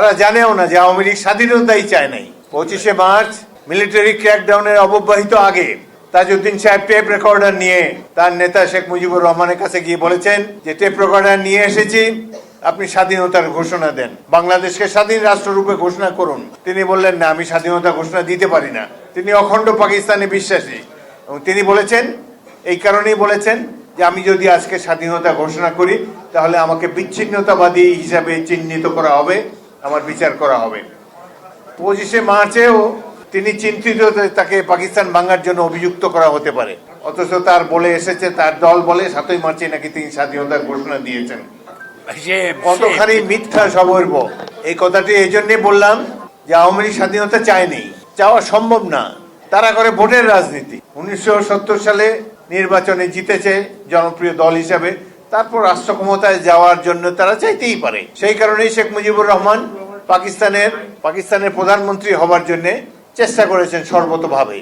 তারা জানেও না যে আওয়ামী লীগ স্বাধীনতাই চায় নাই। 25শে মার্চ মিলিটারি ক্র্যাকডাউনের অব্যবহিত আগে তাজউদ্দিন সাহেব টেপ রেকর্ডার নিয়ে তার নেতা শেখ মুজিবুর রহমানের কাছে গিয়ে বলেছেন যে টেপ রেকর্ডার নিয়ে এসেছি, আপনি স্বাধীনতার ঘোষণা দেন, বাংলাদেশকে স্বাধীন রাষ্ট্ররূপে ঘোষণা করুন। তিনি বললেন না, আমি স্বাধীনতা ঘোষণা দিতে পারি না। তিনি অখণ্ড পাকিস্তানে বিশ্বাসী এবং তিনি বলেছেন, এই কারণেই বলেছেন যে আমি যদি আজকে স্বাধীনতা ঘোষণা করি তাহলে আমাকে বিচ্ছিন্নতাবাদী হিসাবে চিহ্নিত করা হবে, আমার বিচার করা হবে। 25শে মার্চেও তিনি চিন্তিত তাকে পাকিস্তান ভাঙার জন্য অভিযুক্ত করা হতে পারে, অথচ তার বলে এসেছে, তার দল বলে 7ই মার্চে নাকি তিনি স্বাধীনতার ঘোষণা দিয়েছেন। কতখানি মিথ্যা সবর্ব। এই কথাটি এই জন্যে বললাম যে আওয়ামী লীগ স্বাধীনতা চায়নি, চাওয়া সম্ভব না। তারা করে ভোটের রাজনীতি। 1970 সালে নির্বাচনে জিতেছে জনপ্রিয় দল হিসাবে, তারপর রাষ্ট্র ক্ষমতায় যাওয়ার জন্য তারা চাইতেই পারে। সেই কারণেই শেখ মুজিবুর রহমান পাকিস্তানের প্রধানমন্ত্রী হবার জন্য চেষ্টা করেছেন সর্বতভাবে।